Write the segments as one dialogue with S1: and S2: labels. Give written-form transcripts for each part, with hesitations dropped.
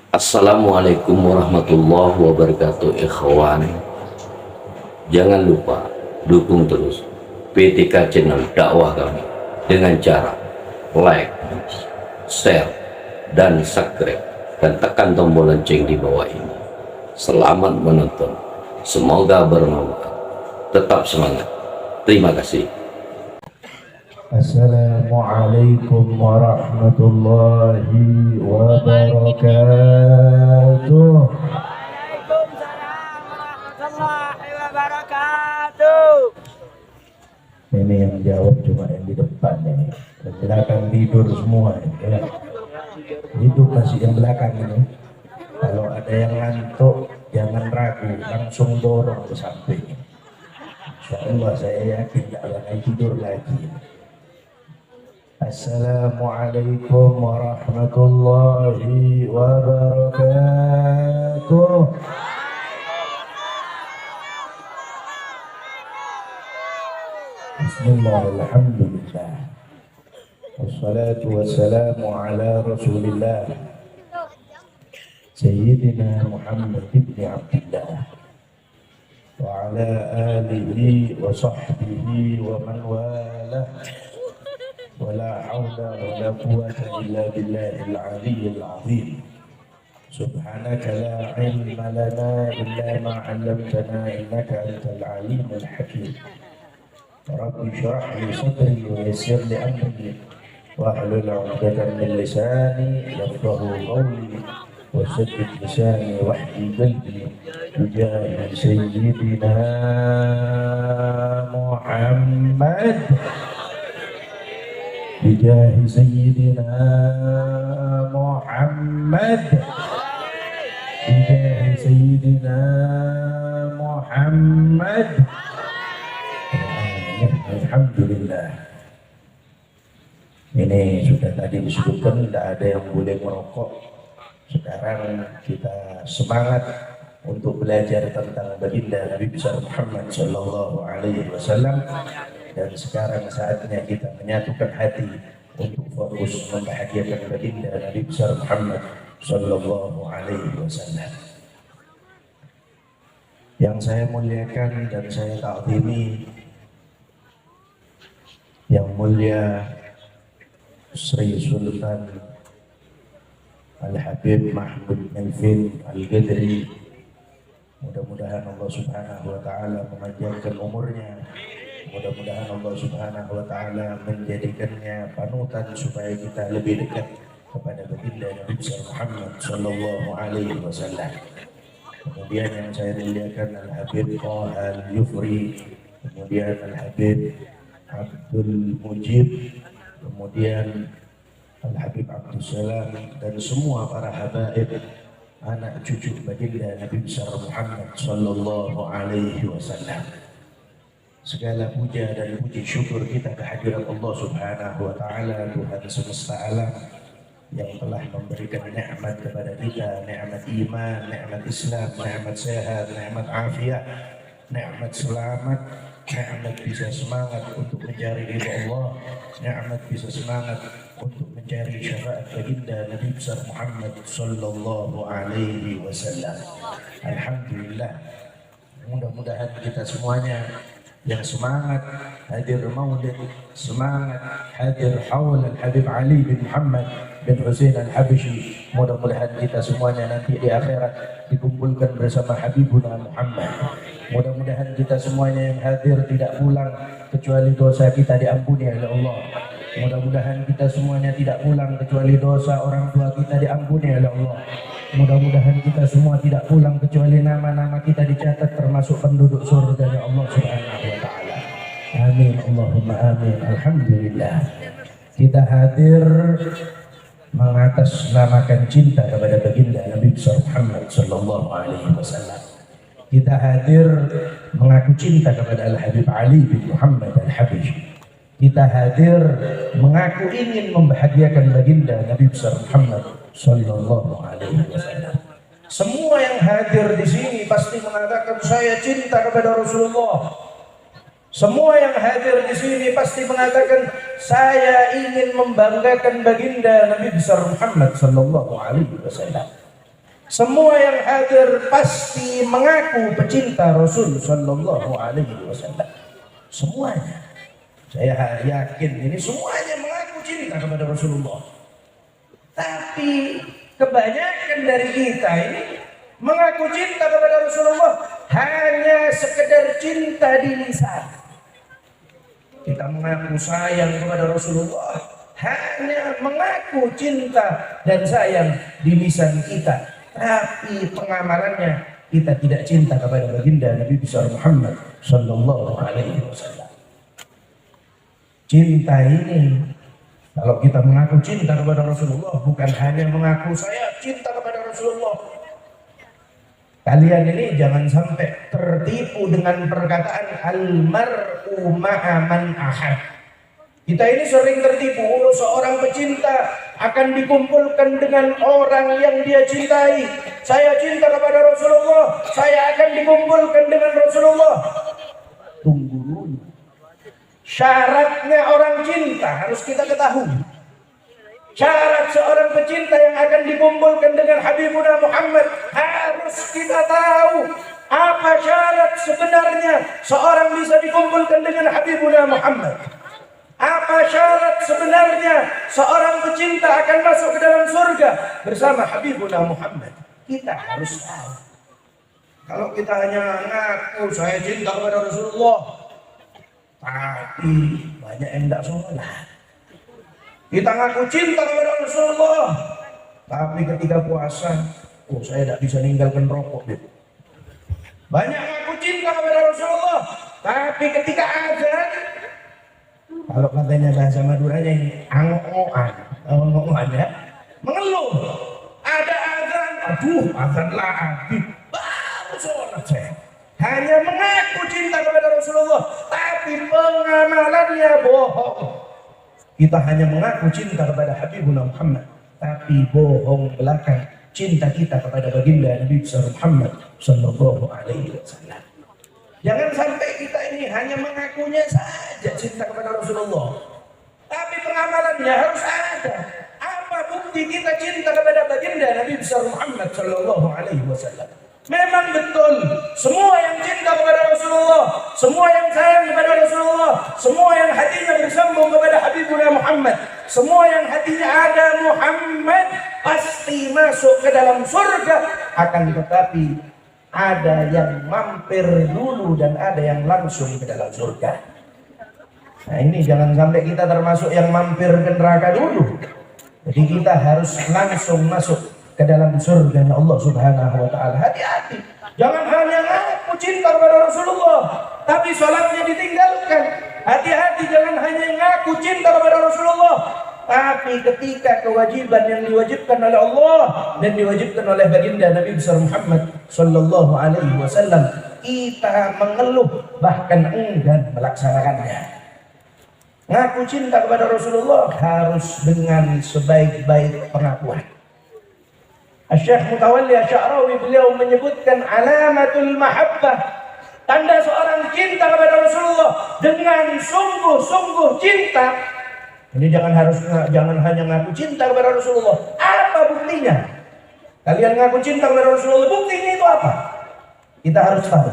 S1: Assalamualaikum warahmatullahi wabarakatuh, ikhwan. Jangan lupa dukung terus PTK channel dakwah kami dengan cara like, share, dan subscribe, dan tekan tombol lonceng di bawah ini. Selamat menonton, semoga bermanfaat. Tetap semangat. Terima kasih.
S2: Assalamualaikum warahmatullahi wabarakatuh.
S3: Waalaikumsalam warahmatullahi wabarakatuh.
S2: Ini yang jawab cuma yang di depan ini. Yang belakang tidur semua ini. Ya. Hidup masih yang belakang ini. Kalau ada yang ngantuk, jangan ragu, langsung dorong ke samping. Insyaallah saya yakin tidak akan tidur lagi. Assalamualaikum warahmatullahi wabarakatuh. Bismillah, alhamdulillah, wassalatu wassalamu ala rasulillah Sayyidina Muhammad ibn Abdillah wa ala alihi wa sahbihi wa man walah. ولا حول ولا قوة إلا بالله العلي العظيم. سبحانك لا علم لنا إلا ما علمتنا إنك أنت العليم الحكيم. رب اشرح لي صدري ويسر لي أمري واحلل عقدة من لساني يفقهوا قولي وسدد لساني واحلل قلبي بجاه سيدنا محمد بجاه سيدنا محمد بجاه سيدنا محمد. Alhamdulillah. Ini sudah tadi disebutkan tidak ada yang boleh merokok. Sekarang kita semangat untuk belajar tentang baginda Nabi besar Muhammad sallallahu alaihi wasallam. Dan sekarang saatnya kita menyatukan hati untuk fokus membahagiakan baginda Nabi besar Muhammad sallallahu alaihi wasallam. Yang saya muliakan dan saya ta'zimi, yang mulia Sri Sultan Al-Habib Mahmud Melvin Al-Gadri, mudah-mudahan Allah subhanahu wa ta'ala memanjangkan umurnya. Mudah-mudahan Allah subhanahu wa ta'ala menjadikannya panutan supaya kita lebih dekat kepada baginda Nabi Muhammad sallallahu alaihi wasallam. Kemudian yang saya muliakan Al-Habib Al-Yufri, kemudian Al-Habib Abdul Mujib, kemudian Al-Habib Abdul Salam, dan semua para habaib anak cucu baginda Nabi Muhammad sallallahu alaihi wasallam. Segala puja dan puji syukur kita kehadirat Allah subhanahu wa ta'ala, Tuhan semesta alam, yang telah memberikan nikmat kepada kita, nikmat iman, nikmat Islam, nikmat sehat, nikmat afiat, nikmat selamat, nikmat bisa semangat untuk mencari ridha Allah, nikmat bisa semangat untuk mencari syafaat baginda Nabi besar Muhammad sallallahu alaihi wasallam. Alhamdulillah. Mudah-mudahan kita semuanya yang semangat hadir maulid, semangat hadir haul Al-Habib Ali bin Muhammad bin Husain Al-Habsyi, mudah-mudahan kita semuanya nanti di akhirat dikumpulkan bersama Habibuna Muhammad. Mudah-mudahan kita semuanya yang hadir tidak pulang kecuali dosa kita diampuni oleh Allah. Mudah-mudahan kita semuanya tidak pulang kecuali dosa orang tua kita diampuni oleh Allah. Mudah-mudahan kita semua tidak pulang kecuali nama-nama kita dicatat termasuk penduduk surga Allah subhanahu wa ta'ala. Amin, Allahumma amin. Alhamdulillah. Kita hadir mengatasnamakan cinta kepada baginda Nabi Muhammad sallallahu alaihi wasallam. Kita hadir mengaku cinta kepada Al-Habib Ali bin Muhammad Al-Habsyi. Kita hadir mengaku ingin membahagiakan baginda Nabi Muhammad sallallahu alaihi wasallam. Semua yang hadir di sini pasti mengatakan saya cinta kepada Rasulullah. Semua yang hadir di sini pasti mengatakan saya ingin membanggakan baginda Nabi besar Muhammad sallallahu alaihi wasallam. Semua yang hadir pasti mengaku pecinta Rasul Sallallahu Alaihi Wasallam. Semuanya, saya yakin ini semuanya mengaku cinta kepada Rasulullah. Tapi kebanyakan dari kita ini mengaku cinta kepada Rasulullah hanya sekedar cinta di lisan. Kita mengaku sayang kepada Rasulullah, hanya mengaku cinta dan sayang di lisan kita. Tapi pengamalannya kita tidak cinta kepada baginda Nabi besar Muhammad Sallallahu Alaihi Wasallam. Cinta ini, kalau kita mengaku cinta kepada Rasulullah, bukan hanya mengaku saya cinta kepada Rasulullah. Kalian ini jangan sampai tertipu dengan perkataan al-mar'u ma'a man ahad. Kita ini sering tertipu, seorang pecinta akan dikumpulkan dengan orang yang dia cintai. Saya cinta kepada Rasulullah, saya akan dikumpulkan dengan Rasulullah. Tunggu dulu. Syaratnya orang cinta harus kita ketahui. Syarat seorang pecinta yang akan dikumpulkan dengan Habibuna Muhammad harus kita tahu. Apa syarat sebenarnya seorang bisa dikumpulkan dengan Habibuna Muhammad? Apa syarat sebenarnya seorang pecinta akan masuk ke dalam surga bersama Habibuna Muhammad? Kita harus tahu. Kalau kita hanya ngaku saya cinta kepada Rasulullah, tapi banyak yang tidak sholat. Kita ngaku cinta kepada Rasulullah, tapi ketika puasa, saya tidak bisa ninggalkan rokok. Banyak ngaku cinta kepada Rasulullah, tapi ketika azan, kalau katanya bahasa Maduranya ini angok-ngokan ya, mengeluh. Ada azan, aduh azan lagi, baru sholat saya. Hanya mengaku cinta kepada Rasulullah, tapi pengamalannya bohong. Kita hanya mengaku cinta kepada Habibuna Muhammad, tapi bohong belakang cinta kita kepada baginda Nabi besar Muhammad Sallallahu Alaihi Wasallam. Jangan sampai kita ini hanya mengakunya saja cinta kepada Rasulullah, tapi pengamalannya harus ada. Apa bukti kita cinta kepada baginda Nabi besar Muhammad Sallallahu Alaihi Wasallam? Memang betul, semua yang cinta kepada Rasulullah, semua yang sayang kepada Rasulullah, semua yang hatinya bersambung kepada Habibuna Muhammad, semua yang hatinya ada Muhammad pasti masuk ke dalam surga. Akan tetapi ada yang mampir dulu dan ada yang langsung ke dalam surga. Nah ini jangan sampai kita termasuk yang mampir ke neraka dulu. Jadi kita harus langsung masuk ke dalam surga Allah Subhanahu wa taala. Hati-hati. Jangan hanya ngaku cinta kepada Rasulullah tapi salatnya ditinggalkan. Hati-hati, jangan hanya ngaku cinta kepada Rasulullah tapi ketika kewajiban yang diwajibkan oleh Allah dan diwajibkan oleh baginda Nabi besar Muhammad Sallallahu Alaihi Wasallam kita mengeluh bahkan enggan melaksanakannya. Ngaku cinta kepada Rasulullah harus dengan sebaik-baik pengakuan. Syekh Mutawalli Asy'arawi beliau menyebutkan alamatul mahabbah, tanda seorang cinta kepada Rasulullah dengan sungguh-sungguh cinta. Ini jangan hanya ngaku cinta kepada Rasulullah. Apa buktinya? Kalian ngaku cinta kepada Rasulullah, buktinya itu apa? Kita harus tahu.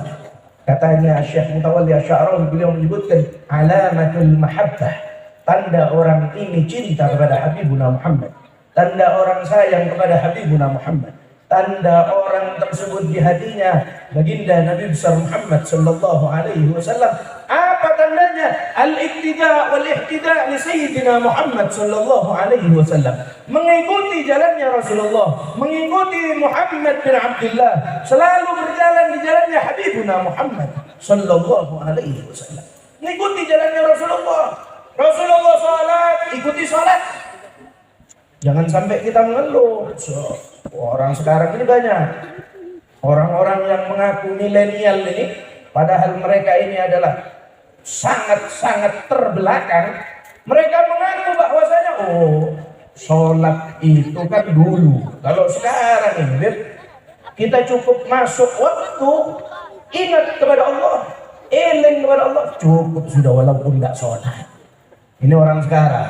S2: Katanya Syekh Mutawalli Asy'arawi beliau menyebutkan alamatul mahabbah, tanda orang ini cinta kepada Habibuna Muhammad, tanda orang sayang kepada Habibuna Muhammad, tanda orang tersebut di hatinya baginda Nabi besar Muhammad Sallallahu Alaihi Wasallam. Apa tandanya? Al-ittida' wal-ihtida' li Sayyidina Muhammad Sallallahu Alaihi Wasallam. Mengikuti jalannya Rasulullah, mengikuti Muhammad bin Abdullah, selalu berjalan di jalannya Habibuna Muhammad Sallallahu Alaihi Wasallam. Mengikuti jalannya Rasulullah. Rasulullah salat, ikuti salat. Jangan sampai kita mengeluh. Orang sekarang ini banyak orang-orang yang mengaku milenial ini, padahal mereka ini adalah sangat-sangat terbelakang. Mereka mengaku bahwasanya sholat itu kan dulu. Kalau sekarang ini kita cukup masuk waktu, ingat kepada Allah, eling kepada Allah, cukup sudah walaupun nggak sholat. Ini orang sekarang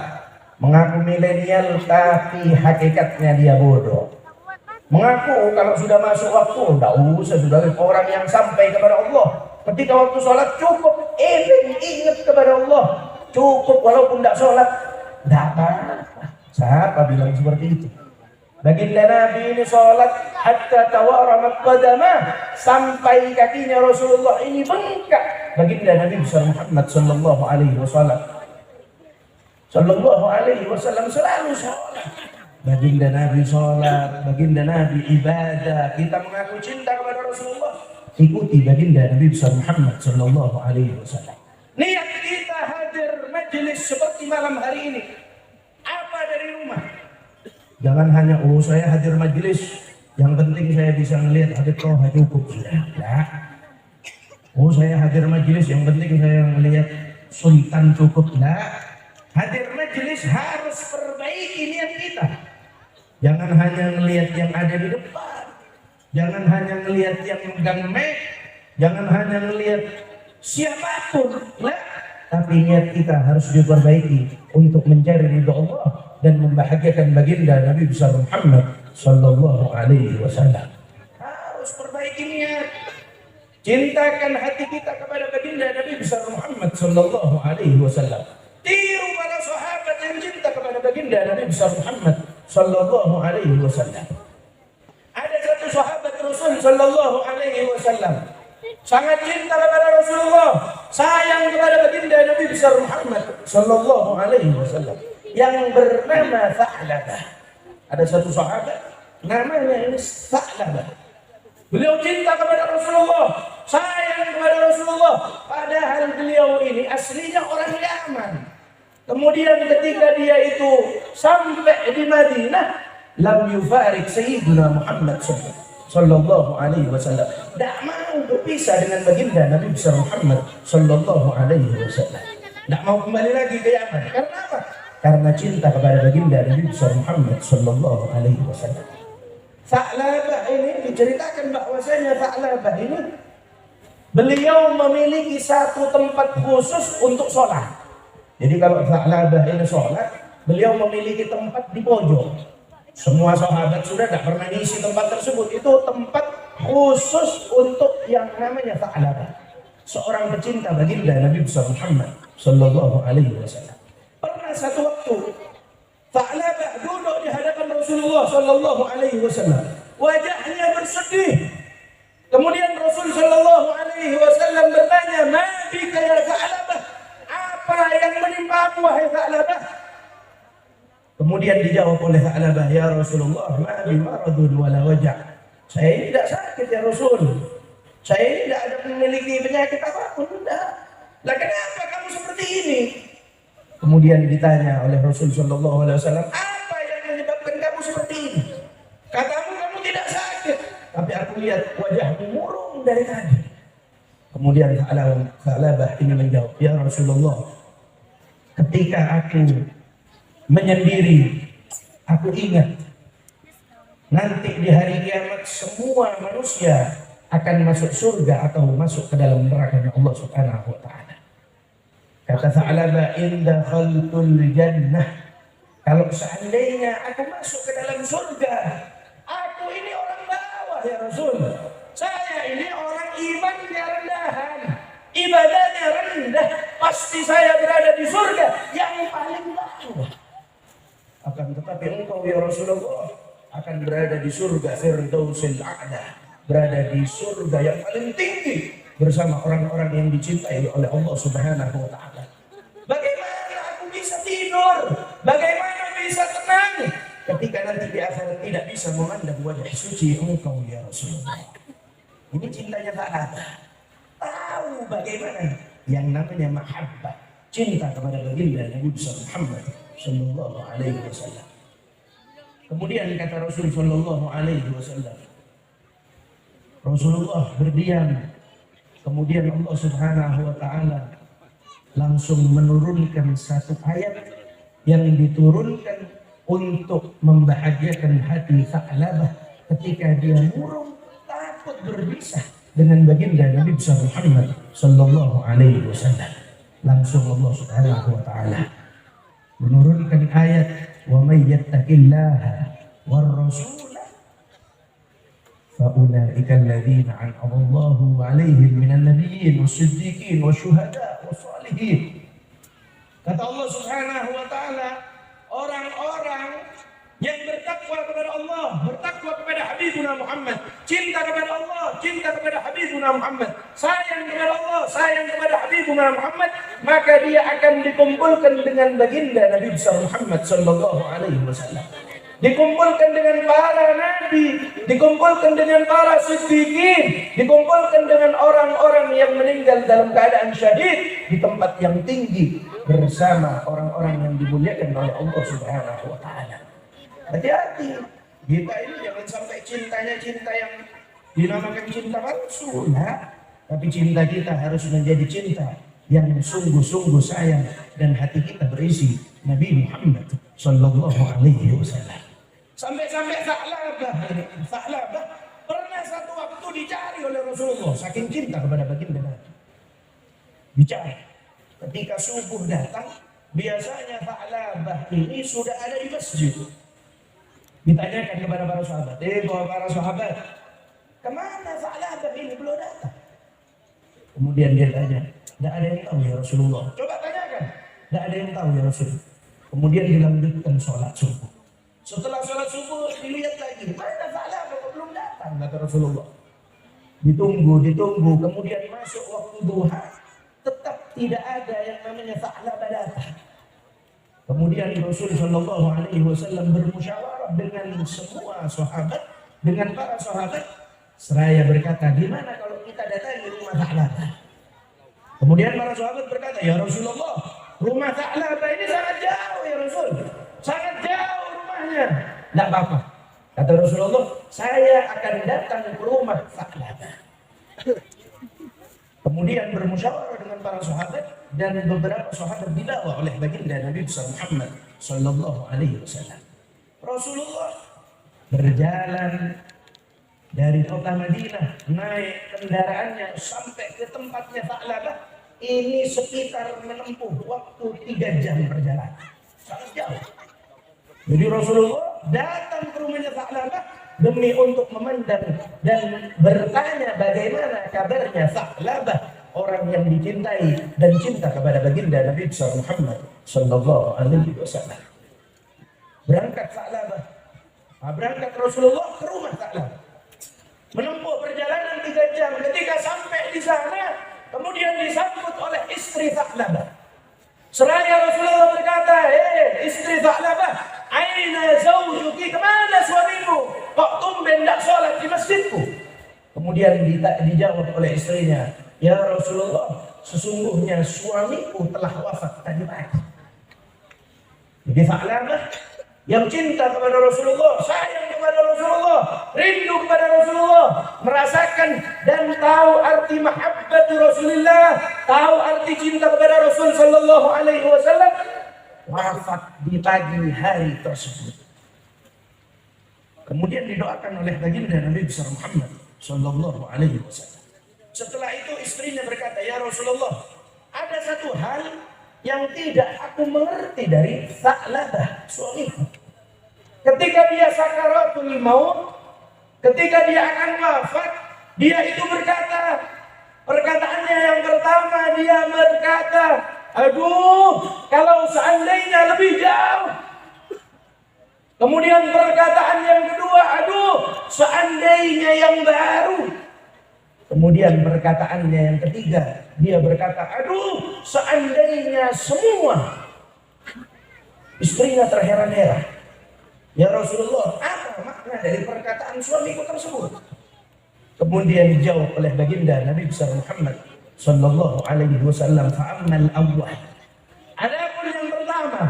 S2: mengaku milenial tapi hakikatnya dia bodoh. Mengaku kalau sudah masuk waktu, tidak usah sudah orang yang sampai kepada Allah. Ketika waktu sholat cukup, ingat kepada Allah. Cukup walaupun tidak sholat, tidak apa-apa. Siapa bilang seperti itu? Baginda Nabi ini sholat hatta tawaramat qadamah, sampai kakinya Rasulullah ini bengkak. Baginda Nabi besar Muhammad sallallahu alaihi wasallam selalu sholat. Baginda Nabi sholat, baginda Nabi ibadah. Kita mengaku cinta kepada Rasulullah, ikuti baginda Nabi besar Muhammad sallallahu alaihi wasallam. Niat kita hadir majelis seperti malam hari ini, apa dari rumah? Jangan hanya saya hadir majelis, yang penting saya bisa melihat Habib Toha cukup sudah. Nah. Saya hadir majelis, yang penting saya melihat Sultan cukup. Nah. Hadir majelis harus perbaiki niat kita. Jangan hanya melihat yang ada di depan, jangan hanya melihat yang megang mic, jangan hanya melihat siapapun. Nah. Tapi niat kita harus diperbaiki untuk mencari ridha Allah dan membahagiakan baginda Nabi besar Muhammad sallallahu alaihi wasallam. Harus perbaiki niat. Cintakan hati kita kepada baginda Nabi besar Muhammad sallallahu alaihi wasallam. Tiru para sahabat yang cinta kepada baginda Nabi besar Muhammad sallallahu alaihi wasallam. Ada satu sahabat Rasul sallallahu alaihi wasallam sangat cinta kepada Rasulullah, sayang kepada baginda Nabi besar Muhammad sallallahu alaihi wasallam, yang bernama Tha'labah. Ada satu sahabat namanya ini Tha'labah. Beliau cinta kepada Rasulullah, sayang kepada Rasulullah, padahal beliau ini aslinya orang Yaman. Kemudian ketika dia itu sampai di Madinah, lam yufarik Sayyidina Muhammad sallallahu alaihi wasallam. Tidak mau berpisah dengan baginda Nabi besar Muhammad sallallahu alaihi wasallam. Tidak mau kembali lagi ke Yaman. Karena apa? Karena cinta kepada baginda Nabi besar Muhammad sallallahu alaihi wasallam. Tha'labah ini diceritakan bahwasanya Tha'labah ini beliau memiliki satu tempat khusus untuk sholat. Jadi kalau Tha'labah ini sholat, beliau memiliki tempat di pojok. Semua sahabat sudah tidak pernah ngisi tempat tersebut. Itu tempat khusus untuk yang namanya Tha'labah, seorang pecinta baginda Nabi besar Muhammad sallallahu alaihi wasallam. Pernah satu waktu Tha'labah duduk di hadapan Rasulullah sallallahu alaihi wasallam. Wajahnya bersedih. Kemudian Rasul sallallahu alaihi wasallam bertanya, "Ma bika ya Tha'labah? Apa yang menimpamu wahai Tha'labah?" Kemudian dijawab oleh Tha'labah, "Ya Rasulullah, ma bi maradun wala wajah." Saya ini tidak sakit ya Rasul. Saya ini tidak ada memiliki penyakit apapun. Tidak. Lah kenapa kamu seperti ini? Kemudian ditanya oleh Rasul sallallahu alaihi wasallam, "Apa yang menyebabkan kamu seperti ini?" Katamu kamu tidak sakit, tapi aku lihat wajahmu murung dari tadi. Kemudian Tha'labah ini menjawab, "Ya Rasulullah, ketika aku menyendiri, aku ingat nanti di hari kiamat semua manusia akan masuk surga atau masuk ke dalam neraka Allah Subhanahu wa taala." Kata Tha'labah, "Inda khalqul jannah." Kalau seandainya aku masuk ke dalam surga, aku ini orang bawah ya Rasul. Saya ini orang imannya rendahan, ibadahnya rendah, pasti saya berada di surga yang paling bawah. Akan tetapi engkau ya Rasulullah akan berada di surga Firdausil A'la, berada di surga yang paling tinggi bersama orang-orang yang dicintai oleh Allah Subhanahu wa taala. Bagaimana aku bisa tidur? Bagaimana bisa tenang ketika nanti di akhirat tidak bisa memandang wajah suci engkau ya Rasulullah? Ini cintanya Tha'labah. Tahu bagaimana yang namanya mahabbah, cinta kepada baginda Nabi besar Muhammad sallallahu alaihi wasallam. Kemudian kata Rasul sallallahu alaihi wasallam, Rasulullah berdiam. Kemudian Allah Subhanahu wa taala langsung menurunkan satu ayat yang diturunkan untuk membahagiakan hati Tha'labah ketika dia murung takut berpisah dengan baginda Nabi besar Muhammad sallallahu alaihi wasallam. Langsung Allah Subhanahu wa taala menurunkan ayat, "Wa may yattaqillaha war rasula فأولئك الذين أنعم الله عليهم من النبيين والصديقين والشهداء والصالحين. Kata Allah Subhanahu wa taala, orang-orang yang bertakwa kepada Allah, bertakwa kepada Habibuna Muhammad, cinta kepada Allah, cinta kepada Habibuna Muhammad, sayang kepada Allah, sayang kepada Habibuna Muhammad, maka dia akan dikumpulkan dengan baginda Nabi besar Muhammad sallallahu alaihi wasallam. Dikumpulkan dengan para nabi, dikumpulkan dengan para siddiqin, dikumpulkan dengan orang-orang yang meninggal dalam keadaan syahid di tempat yang tinggi bersama orang-orang yang dimuliakan oleh Allah Subhanahu wa taala. Hati-hati, kita ini jangan sampai cintanya cinta yang dinamakan cinta palsu, nah. Tapi cinta kita harus menjadi cinta yang sungguh-sungguh sayang dan hati kita berisi Nabi Muhammad sallallahu alaihi wasallam. Sampai-sampai Sa'labah pernah satu waktu dicari oleh Rasulullah saking cinta kepada baginda Nabi. Dicari. Ketika subuh datang, biasanya Sa'labah ini sudah ada di masjid. Ditanyakan kepada para sahabat, para sahabat, kemana Sa'labah ini belum datang? Kemudian dia tanya, tidak ada yang tahu ya Rasulullah. Coba tanyakan, tidak ada yang tahu ya Rasulullah. Kemudian dilanjutkan sholat subuh. Setelah sholat subuh dilihat lagi, mana Sa'labah belum datang, kata Rasulullah. Ditunggu, kemudian masuk waktu duha, tetap tidak ada yang namanya Sa'labah datang. Kemudian Rasul Shallallahu Alaihi Wasallam bermusyawarah dengan semua sahabat, dengan para sahabat, seraya berkata, gimana kalau kita datangi rumah Sa'labah? Kemudian para sahabat berkata, ya Rasulullah, rumah Sa'labah ini sangat jauh ya Rasul, sangat jauh rumahnya. Tidak apa-apa, kata Rasulullah, saya akan datang ke rumah Sa'labah. Kemudian bermusyawarah dengan para sahabat dan beberapa sahabat dibawa oleh baginda Nabi besar Muhammad sallallahu alaihi wasallam. Rasulullah berjalan dari kota Madinah naik kendaraannya sampai ke tempatnya Sa'labah, ini sekitar menempuh waktu 3 jam perjalanan. Sangat jauh. Jadi Rasulullah datang ke rumahnya Sa'labah demi untuk memandang dan bertanya bagaimana kabarnya Sa'labah, orang yang dicintai dan cinta kepada baginda Nabi besar Muhammad sallallahu alaihi wasallam. Berangkat Sa'labah, berangkat Rasulullah ke rumah Sa'labah, menempuh perjalanan 3 jam. Ketika sampai di sana, kemudian disambut oleh istri Sa'labah. Seraya Rasulullah berkata, istri Sa'labah, aina zawjuki, kemana suamimu? Kok tumben tidak sholat di masjidku? Kemudian dijawab oleh istrinya, ya Rasulullah, sesungguhnya suamiku telah wafat tadi pagi. Jadi Sa'labah yang cinta kepada Rasulullah, sayang kepada Rasulullah, rindu kepada Rasulullah, merasakan dan tahu arti mahabbatu Rasulullah, tahu arti cinta kepada Rasul sallallahu alaihi wasallam, wafat di pagi hari tersebut. Kemudian didoakan oleh baginda Nabi besar Muhammad sallallahu alaihi wasallam. Setelah itu istrinya berkata, ya Rasulullah, ada satu hal yang tidak aku mengerti dari Sa'labah suamiku. Ketika dia sakaratul maut, ketika dia akan wafat, dia itu berkata, perkataannya yang pertama dia berkata, aduh, kalau seandainya lebih jauh. Kemudian perkataan yang kedua, aduh, seandainya yang baru. Kemudian perkataannya yang ketiga, dia berkata, aduh, seandainya semua. Istrinya terheran-heran. Ya Rasulullah, apa makna dari perkataan suamiku tersebut? Kemudian dijawab oleh baginda Nabi besar Muhammad sallallahu alaihi wasallam, fa'ammal awwal. Adapun yang pertama,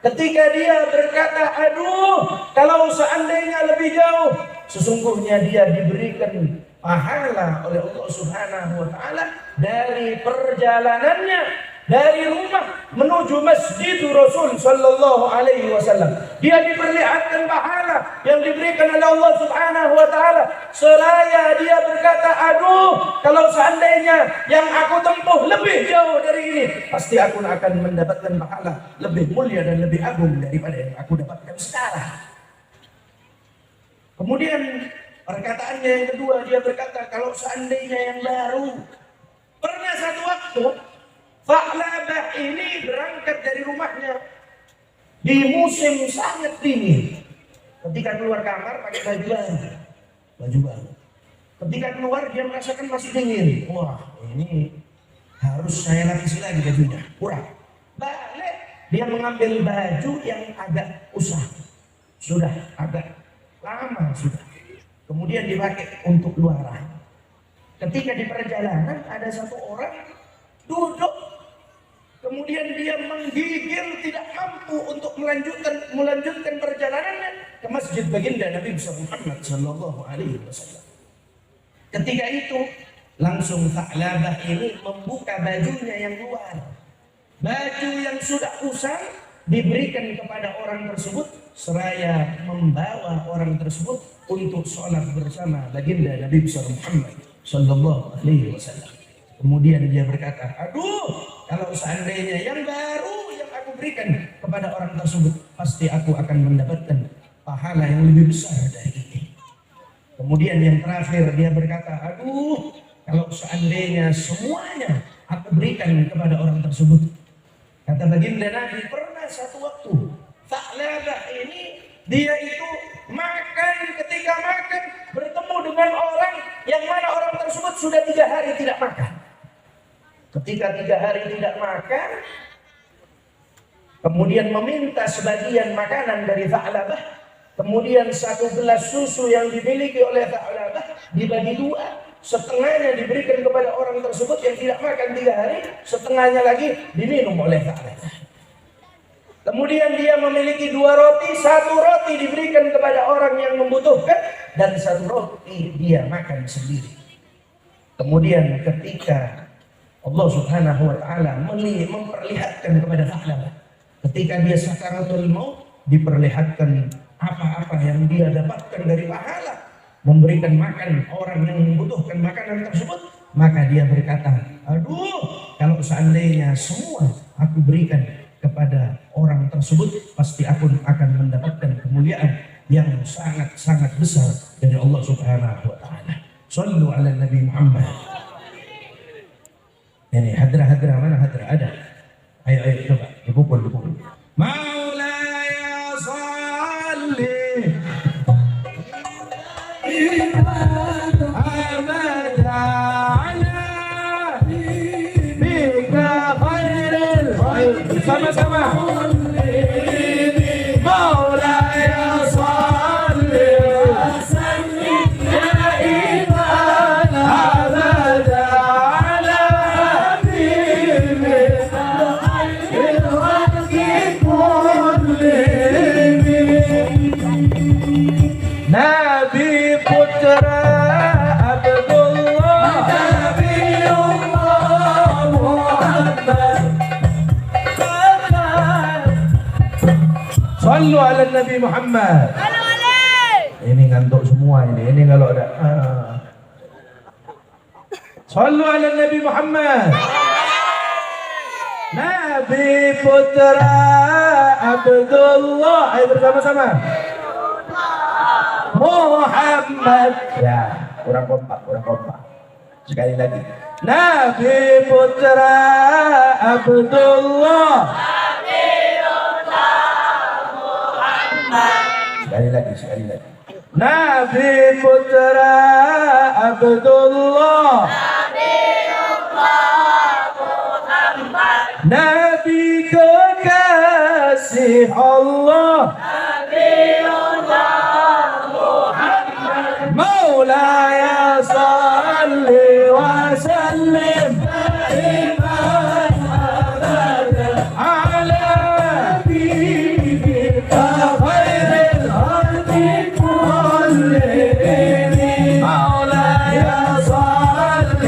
S2: ketika dia berkata, aduh, kalau seandainya lebih jauh, sesungguhnya dia diberikan pahala oleh Allah Subhanahu wa taala dari perjalanannya dari rumah menuju Masjid Rasul sallallahu alaihi wasallam. Dia diperlihatkan pahala yang diberikan oleh Allah Subhanahu wa taala. Seraya dia berkata, aduh, kalau seandainya yang aku tempuh lebih jauh dari ini, pasti aku akan mendapatkan pahala lebih mulia dan lebih agung daripada yang aku dapatkan sekarang. Kemudian Perkataannya yang kedua, dia berkata, kalau seandainya yang baru. Pernah satu waktu Tha'labah ini berangkat dari rumahnya di musim sangat dingin. Ketika keluar kamar pakai baju baru. Ketika keluar dia merasakan masih dingin. Wah, ini harus saya lapisi lagi bajunya. Kurang. Balik, dia mengambil baju yang agak usang. Sudah agak lama sudah. Kemudian dipakai untuk luaran. Ketika di perjalanan ada satu orang duduk, kemudian dia menggigil, tidak mampu untuk melanjutkan perjalanannya ke masjid baginda Nabi Muhammad sallallahu alaihi wasallam. Ketika itu langsung Tha'labah ini membuka bajunya yang luar. Baju yang sudah usang diberikan kepada orang tersebut seraya membawa orang tersebut untuk sholat bersama baginda Nabi Muhammad sallallahu alaihi wasallam. Kemudian dia berkata, aduh, kalau seandainya yang baru yang aku berikan kepada orang tersebut, pasti aku akan mendapatkan pahala yang lebih besar dari ini. Kemudian yang terakhir dia berkata, aduh, kalau seandainya semuanya aku berikan kepada orang tersebut. Kata baginda Nabi, pernah satu waktu Tha'labah ini dia itu makan, ketika makan bertemu dengan orang yang mana orang tersebut sudah 3 hari tidak makan. Ketika 3 hari tidak makan, kemudian meminta sebagian makanan dari Tha'labah, kemudian 1 gelas susu yang dimiliki oleh Tha'labah dibagi 2, setengahnya diberikan kepada orang tersebut yang tidak makan 3 hari, setengahnya lagi diminum oleh Tha'labah. Kemudian dia memiliki 2 roti, 1 roti diberikan kepada orang yang membutuhkan, dan 1 roti dia makan sendiri. Kemudian ketika Allah Subhanahu wa taala memperlihatkan kepada Tha'labah, ketika dia sakaratul maut, diperlihatkan apa-apa yang dia dapatkan dari pahala memberikan makan orang yang membutuhkan makanan tersebut, maka dia berkata, aduh, kalau seandainya semua aku berikan kepada orang tersebut, pasti aku akan mendapatkan kemuliaan yang sangat-sangat besar dari Allah Subhanahu wa taala. Shallu ala Nabi Muhammad. Ini hadrah mana hadrah ada? Ayo coba dipukul. Maulaya salli abada ala bika khairil sama-sama. Maulaya salli wa sallim daiman abada ala habibika khairil khalqi kullihim. Nabi putra Abdullah, Nabiullah Muhammad. Sallu ala Nabi Muhammad. Ini ngantuk semua ini kalau ada. Sallu ala Nabi Muhammad. Nabi putra Abdullah. Ayo bersama-sama. Muhammad. Ya, kurang kompak. Sekali lagi. Nabi putra Abdullah. Sekali lagi. Nabi putra Abdullah. Nabi kekasih Allah. Maulaya salli wa sallim daiman abada ala habibika khairil khalqi kullihim. Maulaya salli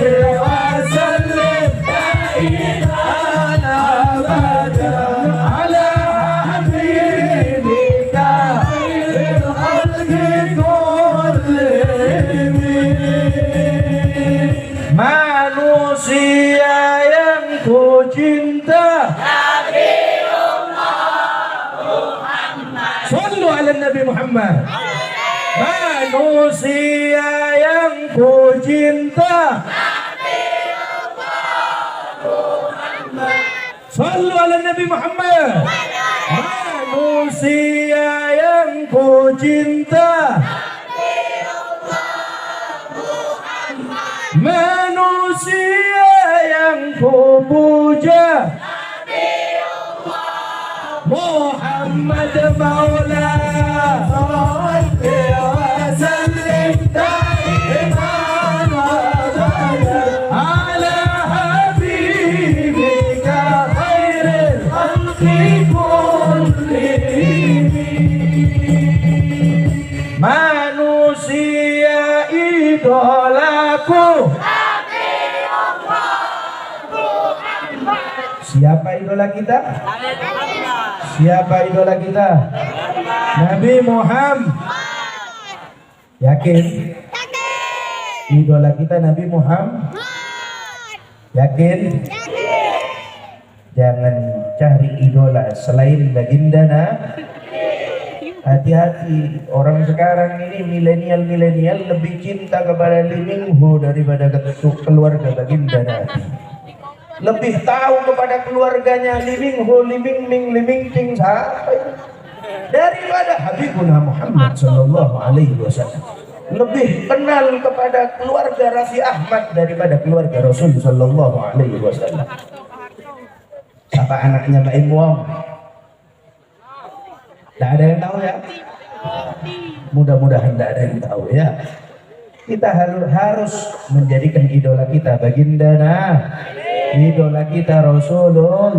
S2: Manusia yang ku cinta, Sallu ala Nabi Muhammad. Manusia yang ku cinta, manusia yang ku puja, Muhammad Maulana, salli wa sallim daiman ala habibika khairil khalqi kullihim. Manusia idolaku, siapa idola kita? Siapa idola kita? Nabi Muhammad. Yakin? Idola kita Nabi Muhammad. Yakin? Jangan cari idola selain baginda Hati-hati, orang sekarang ini milenial lebih cinta kepada Lee Min Ho daripada keluarga baginda Nabi. Lebih tahu kepada keluarganya Lee Min Ho, Lee Min Ming, Lee Min Ting siapa itu? Daripada Habibuna Muhammad sallallahu alaihi wasallam. Lebih kenal kepada keluarga Raffi Ahmad daripada keluarga Rasul sallallahu alaihi wasallam. Siapa anaknya Mbak Im Wong? Tidak ada yang tahu ya? Mudah-mudahan tidak ada yang tahu ya. Kita harus menjadikan idola kita baginda idola kita Rasulullah,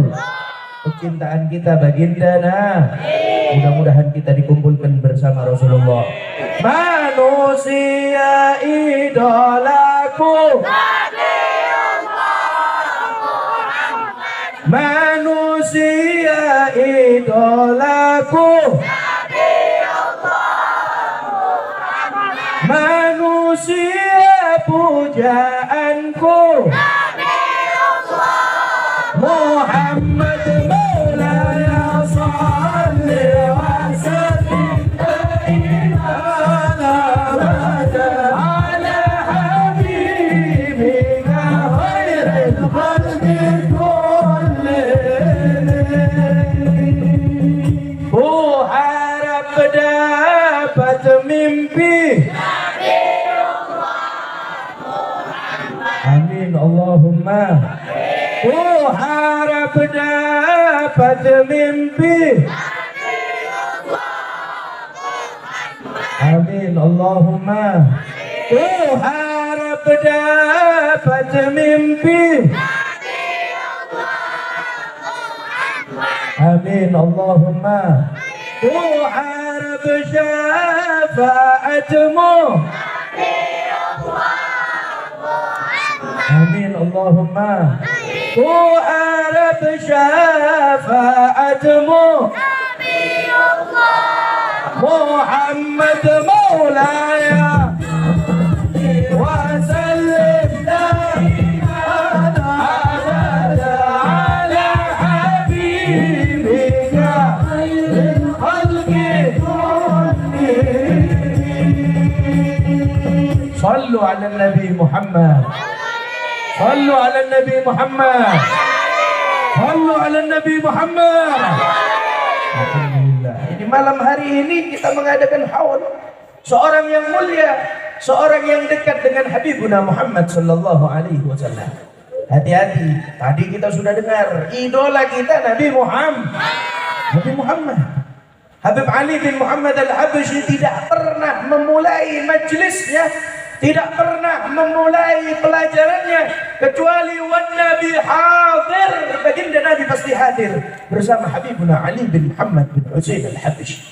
S2: kecintaan kita baginda mudah-mudahan kita dikumpulkan bersama Rasulullah. Manusia idolaku, manusia idolaku, manusia pujaanku, Muhammad Maulana, salli wa sallim daiman ala habibika khairil khalqi kullihim. Ku harap dapat mimpi, amin Allahumma. Ku harap dapat mimpi, amin Allahumma. Ku harap dapat mimpi, amin Allahumma. Ku harap syafaatmu, amin Allahumma. Ku harap syafaatmu, Muhammad Maulaya, wa sallim daiman ala habibika khairil khalqi kullihim. Sallu ala Nabi Muhammad. Sallu ala Nabi Muhammad. Sallu ala Nabi Muhammad. Alhamdulillah. Ini malam hari ini kita mengadakan haul seorang yang mulia, seorang yang dekat dengan Habibuna Muhammad sallallahu alaihi wasallam. Hati-hati, tadi kita sudah dengar idola kita Nabi Muhammad. Nabi Muhammad. Habib Ali bin Muhammad Al-Habsyi tidak pernah memulai majlisnya, tidak pernah memulai pelajarannya kecuali wan Nabi hadir, baginda Nabi pasti hadir bersama Habibuna Ali bin Muhammad bin Husain Al-Habsyi.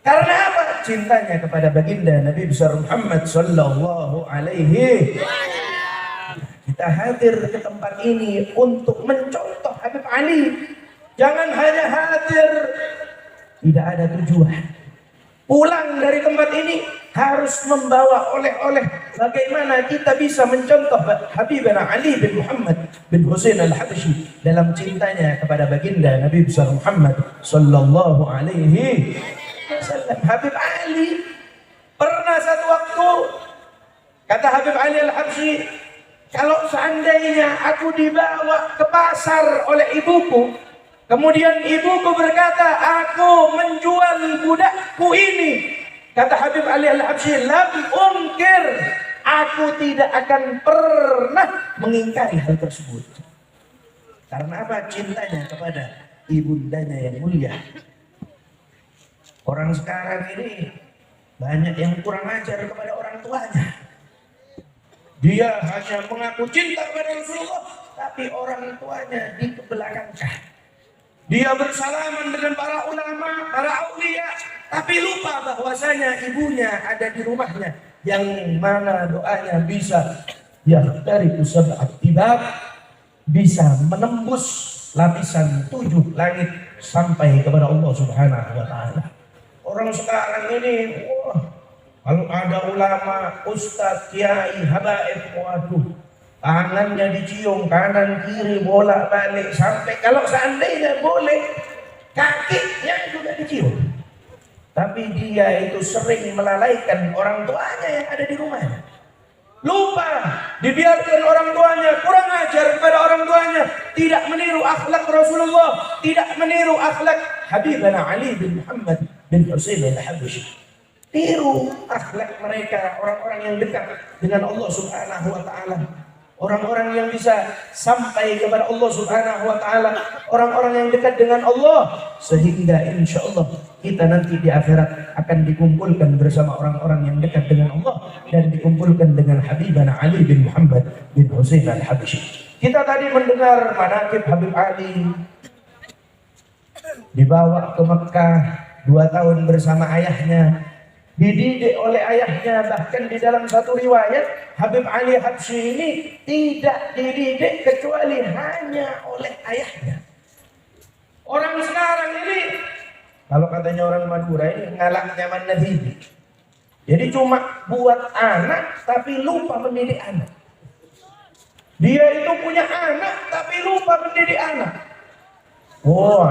S2: Karena apa? Cintanya kepada baginda Nabi besar Muhammad sallallahu alaihi. Kita hadir ke tempat ini untuk mencontoh Habib Ali. Jangan hanya hadir, tidak ada tujuan. Pulang dari tempat ini harus membawa oleh-oleh bagaimana kita bisa mencontoh Habibana Ali bin Muhammad bin Husain Al-Habsyi dalam cintanya kepada baginda Nabi besar Muhammad sallallahu alaihi wasallam. Habib Ali Pernah satu waktu, kata Habib Ali Al-Habsyi, kalau seandainya aku dibawa ke pasar oleh ibuku, kemudian ibuku berkata, aku menjual budakku ini. Kata Habib Ali Al-Habsyi, lam ungkir, aku tidak akan pernah mengingkari hal tersebut. Karena apa? Cintanya kepada ibundanya yang mulia. Orang sekarang ini banyak yang kurang ajar kepada orang tuanya. Dia hanya mengaku cinta kepada Rasulullah, tapi orang tuanya dikebelakangkan. Dia bersalaman dengan para ulama, para aulia, tapi lupa bahwasanya ibunya ada di rumahnya, yang mana doanya bisa dari sab'at tibab, bisa menembus lapisan 7 langit sampai kepada Allah Subhanahu wa taala. Orang sekarang ini, kalau ada ulama, ustadz, kiai, habaib, waduh, tangannya dicium kanan kiri bolak balik, sampai kalau seandainya boleh kakinya juga dicium. Tapi dia itu sering melalaikan orang tuanya yang ada di rumahnya. Lupa, dibiarkan orang tuanya, kurang ajar kepada orang tuanya, tidak meniru akhlak Rasulullah, tidak meniru akhlak Habibana Ali bin Muhammad bin Husain Al-Habsyi. Tiru akhlak mereka, orang-orang yang dekat dengan Allah Subhanahu wa taala. Orang-orang yang bisa sampai kepada Allah Subhanahu wa taala, orang-orang yang dekat dengan Allah, sehingga insya Allah kita nanti di akhirat akan dikumpulkan bersama orang-orang yang dekat dengan Allah dan dikumpulkan dengan Habibana Ali bin Muhammad bin Husain Al-Habsyi. Kita tadi mendengar manaqib Habib Ali, dibawa ke Mekah 2 tahun bersama ayahnya, dididik oleh ayahnya. Bahkan di dalam satu riwayat, Habib Ali Habsyi ini tidak dididik kecuali hanya oleh ayahnya. Orang sekarang ini, kalau katanya orang Madura ini, ngalak nyaman nabi. Jadi cuma buat anak tapi lupa mendidik anak. Dia itu punya anak tapi lupa mendidik anak. Oh,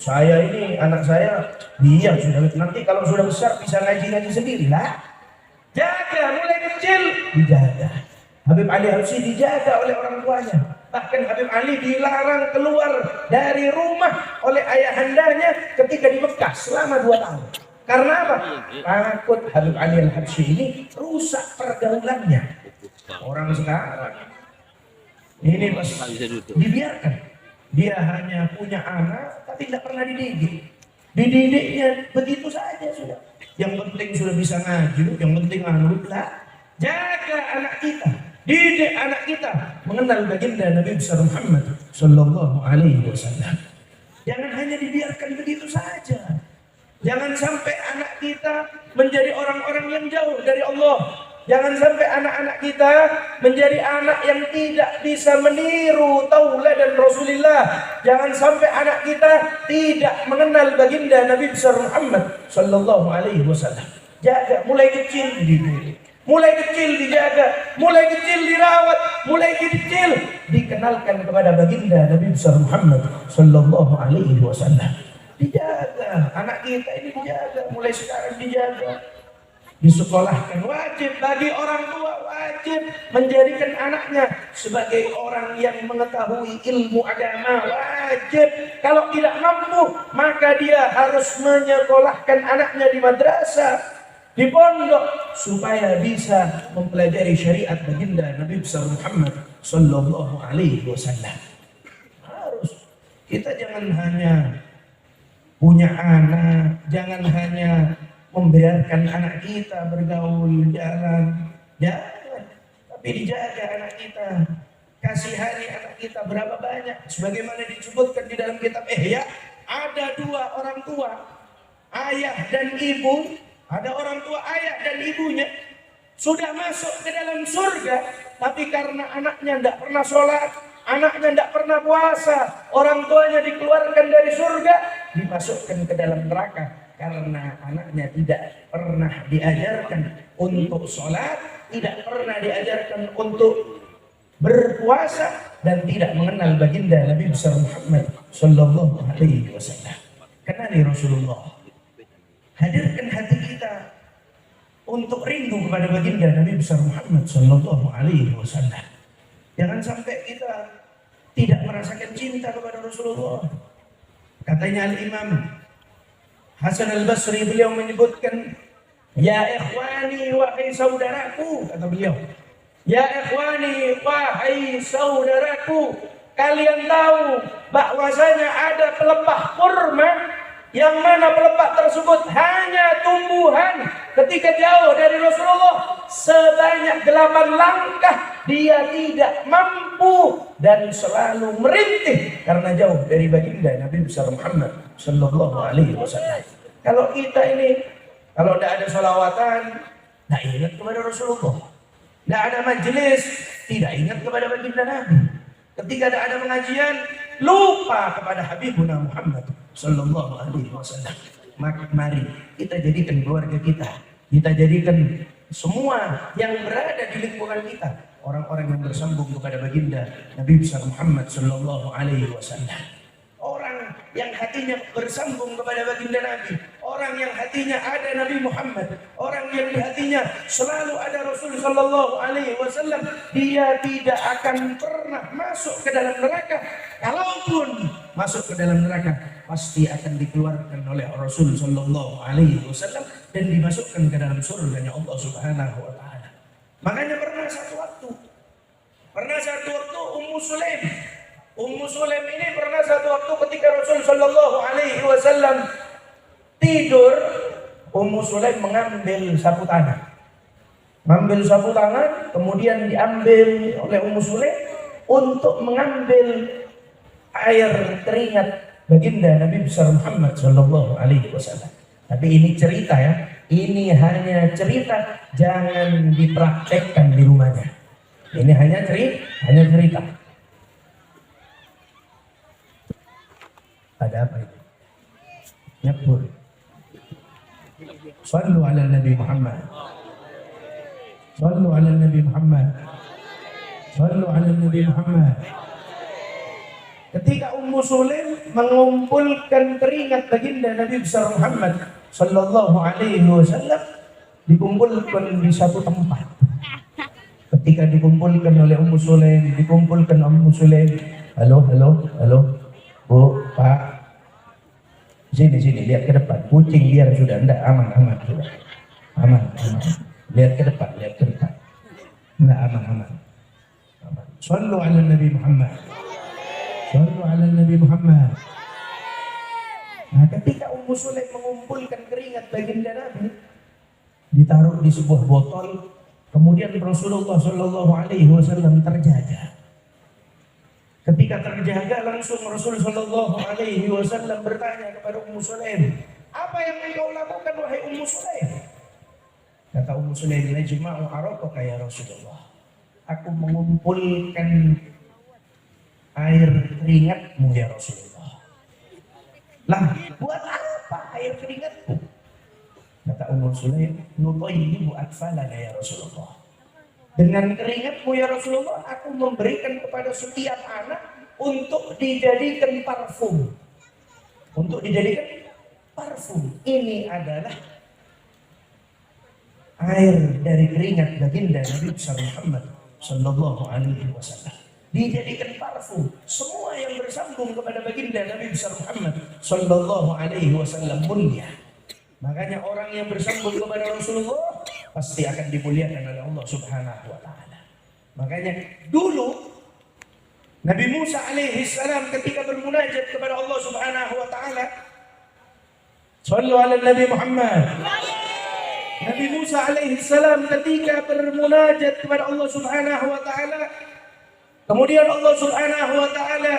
S2: saya ini, anak saya, dia sudah nanti kalau sudah besar bisa ngaji-ngaji sendiri lah. Jaga, mulai kecil dijaga. Habib Ali Habsyi dijaga oleh orang tuanya. Bahkan Habib Ali dilarang keluar dari rumah oleh ayahandanya ketika di Mekah selama 2 tahun. Karena apa? Takut Habib Ali Al-Habsyi ini rusak pergaulannya. Orang sekarang ini dibiarkan. Dia hanya punya anak tapi tidak pernah dididik. Dididiknya begitu saja sudah. Yang penting sudah bisa ngaji, yang penting anut lah. Jaga anak kita, didik anak kita mengenal baginda Nabi besar Muhammad sallallahu alaihi wasallam. Jangan hanya dibiarkan begitu saja. Jangan sampai anak kita menjadi orang-orang yang jauh dari Allah. Jangan sampai anak-anak kita menjadi anak yang tidak bisa meniru tauladan Rasulullah. Jangan sampai anak kita tidak mengenal baginda Nabi besar Muhammad sallallahu alaihi wasallam. Jaga, mulai kecil dididik, mulai kecil dijaga, mulai kecil dirawat, mulai kecil dikenalkan kepada baginda Nabi besar Muhammad sallallahu alaihi wasallam. Dijaga, anak kita ini dijaga, mulai sekarang dijaga. Disekolahkan, wajib bagi orang tua, wajib menjadikan anaknya sebagai orang yang mengetahui ilmu agama, wajib. Kalau tidak mampu, maka dia harus menyekolahkan anaknya di madrasah, di pondok, supaya bisa mempelajari syariat baginda Nabi besar Muhammad sallallahu alaihi wasallam. Harus. Kita jangan hanya punya anak, jangan hanya membiarkan anak kita bergaul jalan, jangan, tapi dijaga anak kita, kasihani anak kita. Berapa banyak sebagaimana disebutkan di dalam kitab Ihya, ada 2 orang tua, ayah dan ibu. Ada orang tua ayah dan ibunya sudah masuk ke dalam surga, tapi karena anaknya tidak pernah sholat, anaknya tidak pernah puasa, orang tuanya dikeluarkan dari surga, dimasukkan ke dalam neraka. Karena anaknya tidak pernah diajarkan untuk sholat, tidak pernah diajarkan untuk berpuasa, dan tidak mengenal baginda Nabi besar Muhammad sallallahu alaihi wasallam. Kenali Rasulullah, hadirkan hati kita untuk rindu kepada baginda Nabi besar Muhammad sallallahu alaihi wasallam. Jangan sampai kita tidak merasakan cinta kepada Rasulullah. Katanya Al-Imam Hasan Al-Basri, beliau menyebutkan, ya ikhwani wahai saudaraku, kata beliau, ya ikhwani wahai saudaraku, kalian tahu bahwasanya ada pelepah kurma yang mana pelepah tersebut hanya tumbuhan ketika jauh dari Rasulullah sebanyak 8 langkah, dia tidak mampu dan selalu merintih karena jauh dari baginda Nabi besar Muhammad sallallahu alaihi wasallam. Kalau kita ini, kalau tidak ada sholawatan, tidak ingat kepada Rasulullah. Tidak ada majelis, tidak ingat kepada baginda Nabi. Ketika tidak ada pengajian, lupa kepada Habibuna Muhammad sallallahu alaihi wasallam. Mari kita jadikan keluarga kita jadikan semua yang berada di lingkungan kita orang-orang yang bersambung kepada baginda Nabi besar Muhammad sallallahu alaihi wasallam. Orang yang hatinya bersambung kepada baginda Nabi, orang yang hatinya ada Nabi Muhammad, orang yang di hatinya selalu ada Rasul sallallahu alaihi wasallam, dia tidak akan pernah masuk ke dalam neraka. Kalaupun masuk ke dalam neraka, pasti akan dikeluarkan oleh Rasul sallallahu alaihi wasallam dan dimasukkan ke dalam surganya Allah Subhanahu wa taala. Makanya pernah satu waktu Ummu Sulaim ini pernah satu waktu ketika Rasul sallallahu alaihi wasallam tidur, Ummu Sulaim mengambil sapu tangan. Kemudian diambil oleh Ummu Sulaim untuk mengambil air keringat baginda Nabi besar Muhammad sallallahu alaihi wasallam. Tapi ini cerita ya. Ini hanya cerita, jangan dipraktekkan di rumahnya. Ini hanya cerita. Ada apa itu? Nyebur. Sallu ala Nabi Muhammad. Sallu ala Nabi Muhammad. Sallu ala Nabi Muhammad. Ketika Ummu Sulaim mengumpulkan keringat baginda Nabi besar Muhammad sallallahu alaihi wasallam, dikumpulkan di satu tempat. Ketika dikumpulkan oleh Ummu Sulaim, halo, Bu, Pak, sini, lihat ke depan. Kucing biar sudah, enggak, aman sudah. Aman. Lihat ke depan. Enggak, aman. Sallu ala Nabi Muhammad. Sallu ala Nabi Muhammad. Nah, ketika Ummu Sulaim mengumpulkan keringat baginda Nabi, ditaruh di sebuah botol, kemudian Rasulullah sallallahu alaihi wasallam terjaga. Ketika terjaga, langsung Rasul sallallahu alaihi wasallam bertanya kepada Ummu Sulaim, "Apa yang engkau lakukan wahai Ummu Sulaim?" Kata Ummu Sulaim, "Najma'u araqaka ya Rasulullah." Aku mengumpulkan air keringatmu ya Rasulullah. Lah, buat apa air keringatku? Kata Ummu Sulaim, "Nutayyibu atfalana ya Rasulullah." Dengan keringatmu ya Rasulullah, aku memberikan kepada setiap anak untuk dijadikan parfum. Ini adalah air dari keringat baginda Nabi besar Muhammad sallallahu alaihi wasallam. Dijadikan parfum. Semua yang bersambung kepada baginda Nabi besar Muhammad sallallahu alaihi wasallam mulia. Makanya orang yang bersambung kepada Rasulullah pasti akan dimuliakan oleh Allah Subhanahu wa taala. Makanya dulu Nabi Musa alaihi salam ketika bermunajat kepada Allah Subhanahu wa taala, sallu ala Nabi Muhammad. Nabi Musa alaihi salam ketika bermunajat kepada Allah Subhanahu wa taala, kemudian Allah Subhanahu wa taala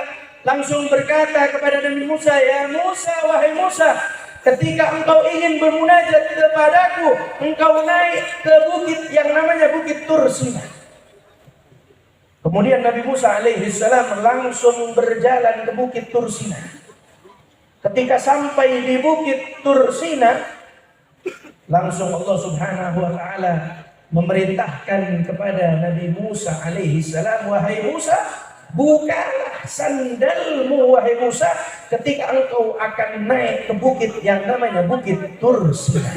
S2: langsung berkata kepada Nabi Musa, "Ya Musa, wahai Musa, ketika engkau ingin bermunajat kepadaku, engkau naik ke bukit yang namanya Bukit Tursina." Kemudian Nabi Musa alaihi salam langsung berjalan ke Bukit Tursina. Ketika sampai di Bukit Tursina, langsung Allah Subhanahu wa taala memerintahkan kepada Nabi Musa alaihi salam, "Wahai Musa, bukalah sandalmu wahai Musa ketika engkau akan naik ke bukit yang namanya Bukit Tursina."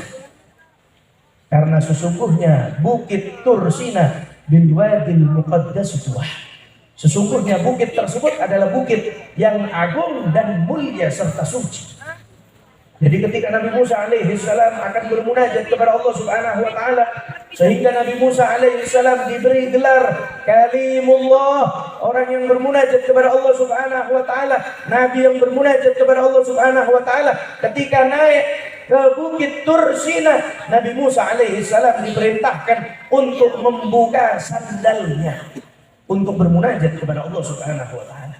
S2: Karena sesungguhnya bukit Tursina bil wadil muqaddas tuah. Sesungguhnya bukit tersebut adalah bukit yang agung dan mulia serta suci. Jadi ketika Nabi Musa alaihi salam akan bermunajat kepada Allah Subhanahu wa taala, sehingga Nabi Musa alaihi salam diberi gelar Kalimullah, orang yang bermunajat kepada Allah Subhanahu wa taala, nabi yang bermunajat kepada Allah Subhanahu wa taala. Ketika naik ke bukit Tursina, Nabi Musa alaihi salam diperintahkan untuk membuka sandalnya untuk bermunajat kepada Allah Subhanahu wa taala.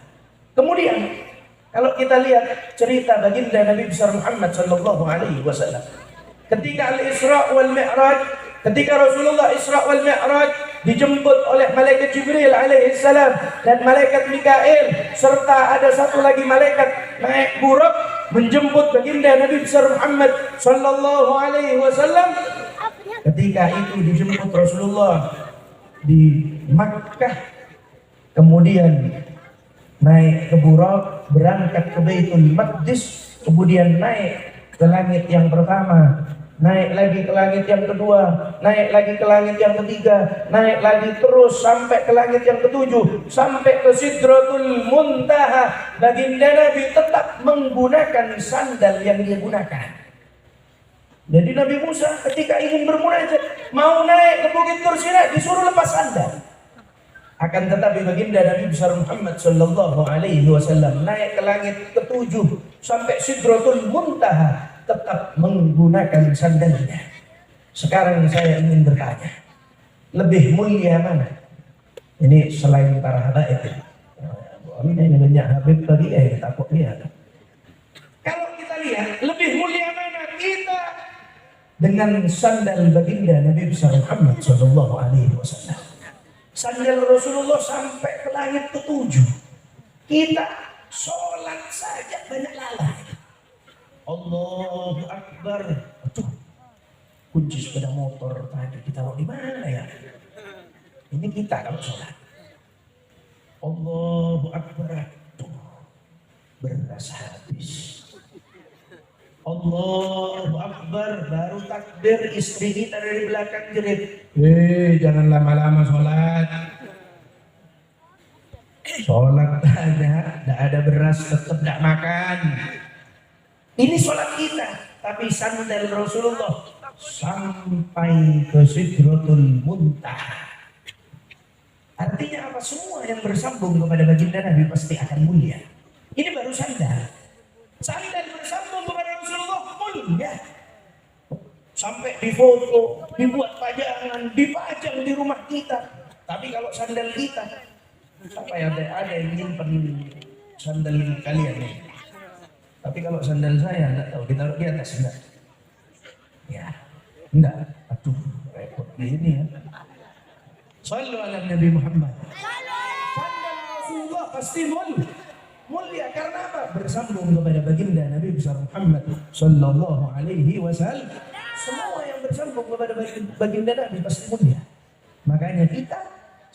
S2: Kemudian kalau kita lihat cerita baginda Nabi besar Muhammad sallallahu alaihi wasallam, ketika Al-Isra wal Mi'raj, ketika Rasulullah Isra wal Mi'raj dijemput oleh malaikat Jibril alaihi salam dan malaikat Mikail, serta ada satu lagi malaikat naik buraq menjemput baginda Nabi besar Muhammad sallallahu alaihi wasallam. Ketika itu dijemput Rasulullah di Makkah, kemudian naik ke buraq, berangkat ke Baitul Maqdis, kemudian naik ke langit yang pertama, naik lagi ke langit yang kedua, naik lagi ke langit yang ketiga, naik lagi terus sampai ke langit yang ketujuh, sampai ke Sidratul Muntaha. Baginda Nabi tetap menggunakan sandal yang dia gunakan. Jadi Nabi Musa ketika ingin bermunajat, mau naik ke Bukit Tursina, disuruh lepas sandal. Akan tetapi baginda Nabi besar Muhammad sallallahu alaihi wasallam naik ke langit ketujuh sampai Sidratul Muntaha tetap menggunakan sandalnya. Sekarang saya ingin bertanya, lebih mulia mana? Ini selain para habaib. Ini banyak habib tadi takut lihat. Kalau kita lihat, lebih mulia mana kita dengan sandal baginda Nabi besar Muhammad sallallahu alaihi wasallam. Sandal Rasulullah sampai ke langit ketujuh. Kita sholat saja banyak lalai. Allahu Akbar. Aduh, kunci sepeda motor tadi kita taruh di mana ya? Ini kita kalau sholat. Allahu Akbar. Aduh, beras habis. Allahu Akbar, baru takbir, istri kita dari belakang jerit, jangan lama-lama sholat. Sholat tidak ada beras, tetap tidak makan. Ini sholat kita, tapi sandal Rasulullah sampai ke Sidratul Muntaha. Artinya apa? Semua yang bersambung kepada baginda Nabi pasti akan mulia. Ini baru sandal. Sandal bersambung kepada Rasulullah mulia. Sampai difoto, dibuat pajangan, dipajang di rumah kita. Tapi kalau sandal kita, apa ya, ada yang nyimpen sandal kalian nih. Tapi kalau sandal saya enggak tahu, ditaruh di atas enggak? Ya, enggak. Aduh, repot gini ya. Shallu ala Nabi Muhammad. Sandal Rasulullah pasti mulia karena apa? Bersambung kepada baginda Nabi besar Muhammad sallallahu alaihi wasallam. Semua yang bersambung kepada baginda Nabi pasti mulia. Makanya kita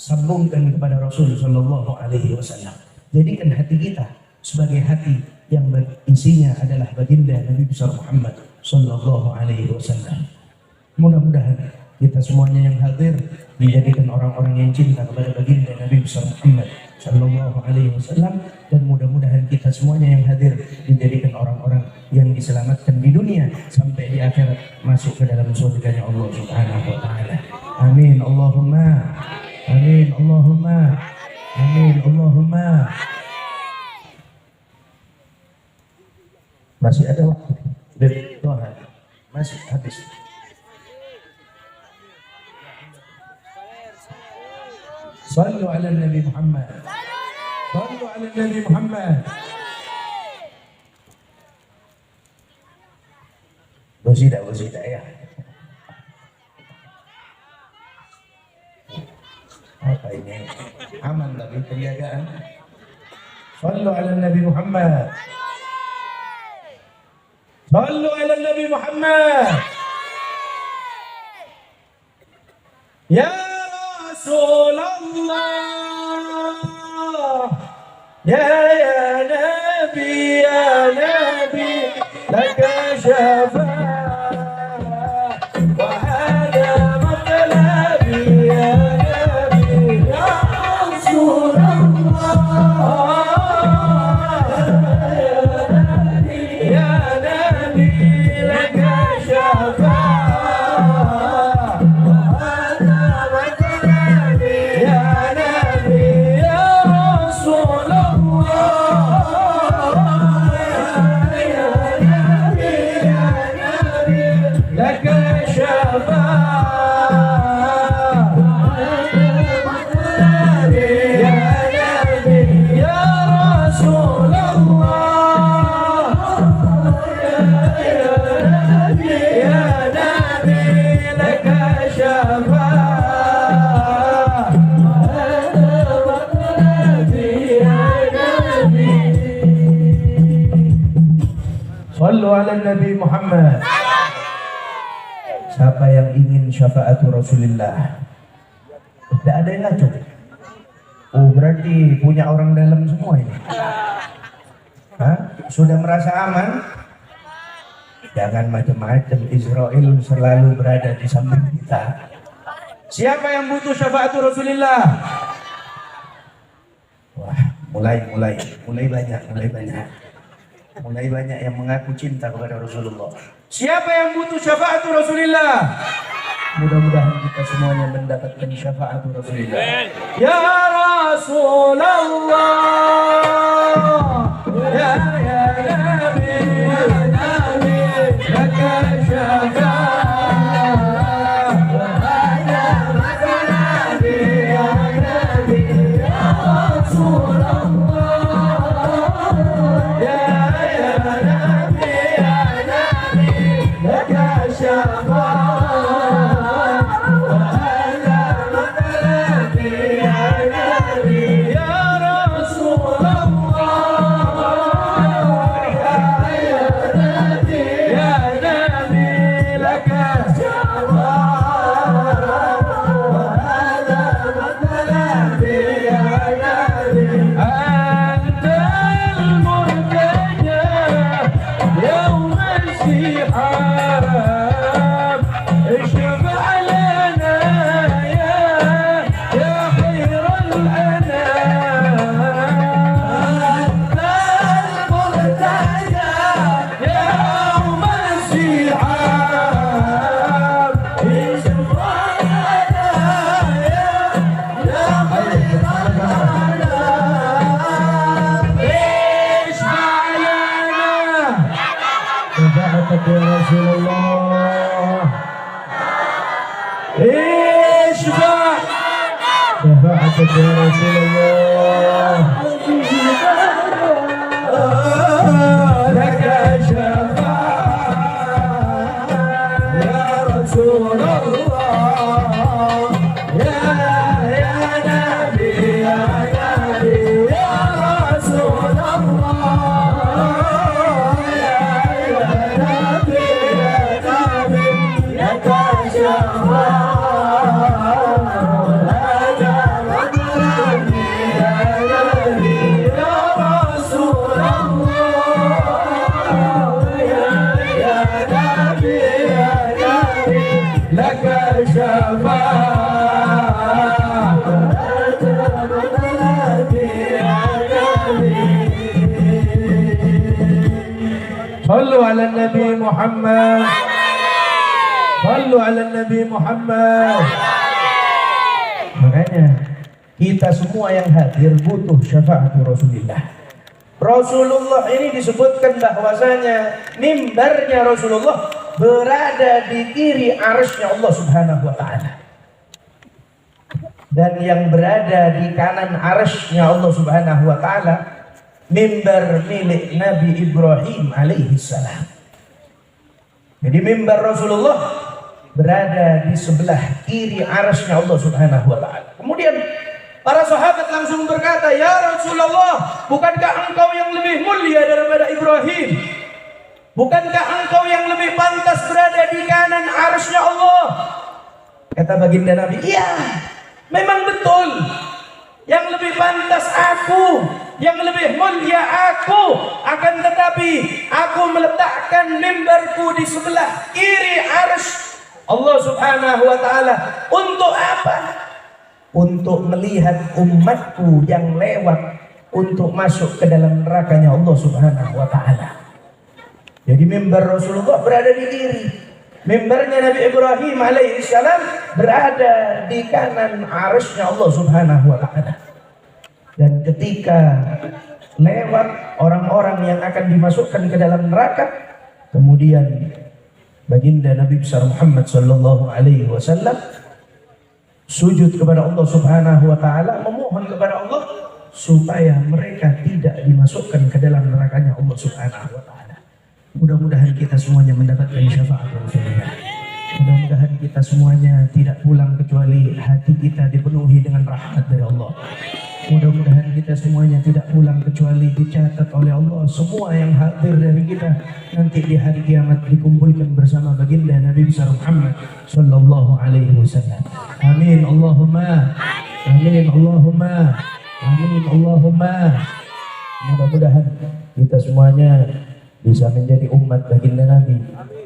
S2: sambungkan kepada Rasul sallallahu alaihi wasallam. Jadikan hati kita sebagai hati yang isinya adalah baginda Nabi besar Muhammad sallallahu alaihi wasallam. Mudah-mudahan kita semuanya yang hadir dijadikan orang-orang yang cinta kepada baginda Nabi besar Muhammad sallallahu alaihi wasallam, dan mudah-mudahan kita semuanya yang hadir dijadikan orang-orang yang diselamatkan di dunia sampai di akhirat masuk ke dalam surganya Allah Subhanahu wa taala. Amin Allahumma. Amin Allahumma. Amin Allahumma. Masih ada waktu. Doa. Masih habis. Sallu ala Nabi Muhammad. Sallu ala Nabi Muhammad. Wasidah ya. Apa ini? Aman tapi penjagaan. Sallu ala Nabi Muhammad. Sallu ala Nabi Muhammad. Ya Rasulullah, ya Nabi, laka syafa'a wa ala Nabi Muhammad. Siapa yang ingin syafaat Rasulullah? Tidak ada yang ngaco. Oh, berarti punya orang dalam semua ini. Hah? Sudah merasa aman? Jangan macam-macam. Israel selalu berada di samping kita. Siapa yang butuh syafaat Rasulullah? Wah, mulai banyak. Mulai banyak yang mengaku cinta kepada Rasulullah. Siapa yang butuh syafaat Rasulullah? Mudah-mudahan kita semuanya mendapatkan syafaat Rasulullah. Ya Rasulullah, ya Nabi, laka syafaat. Ya Nabi, ya Rasulullah, ya Nabi, laka syafaat. شفاعتك يا رسول الله لك شفاعة يا رسول الله يا نبي يا رسول الله يا نبي لك شفاعة صلوا على النبي محمد صلوا على النبي محمد. Makanya kita semua yang hadir butuh syafaat Rasulullah. Rasulullah ini disebutkan bahwasanya mimbarnya Rasulullah berada di kiri arsy Allah Subhanahu wa taala. Dan yang berada di kanan arsy Allah Subhanahu wa taala mimbar milik Nabi Ibrahim alaihi salam. Jadi mimbar Rasulullah berada di sebelah kiri arsy Allah Subhanahu wa taala. Kemudian para sahabat langsung berkata, "Ya Rasulullah, bukankah engkau yang lebih mulia daripada Ibrahim? Bukankah engkau yang lebih pantas berada di kanan arsy Allah?" Kata baginda Nabi, "Iya, memang betul. Yang lebih pantas aku, yang lebih mulia aku. Akan tetapi aku meletakkan mimbarku di sebelah kiri arsy Allah Subhanahu wa taala. Untuk apa? Untuk melihat umatku yang lewat untuk masuk ke dalam nerakanya Allah Subhanahu wa taala." Jadi mimbar Rasulullah berada di kiri. Mimbarnya Nabi Ibrahim alaihissalam berada di kanan arsy Allah Subhanahu wa taala. Dan ketika lewat orang-orang yang akan dimasukkan ke dalam neraka, kemudian baginda Nabi besar Muhammad sallallahu alaihi wasallam sujud kepada Allah Subhanahu wa taala, memohon kepada Allah supaya mereka tidak dimasukkan ke dalam nerakanya Allah Subhanahu wa taala. Mudah-mudahan kita semuanya mendapatkan syafaat Rasulullah. Mudah-mudahan kita semuanya tidak pulang kecuali hati kita dipenuhi dengan rahmat dari Allah. Mudah-mudahan kita semuanya tidak pulang kecuali dicatat oleh Allah semua yang hadir dari kita nanti di hari kiamat dikumpulkan bersama baginda Nabi besar Muhammad sallallahu alaihi wasallam. Amin Allahumma. Amin Allahumma. Amin Allahumma. Mudah-mudahan kita semuanya bisa menjadi umat baginda Nabi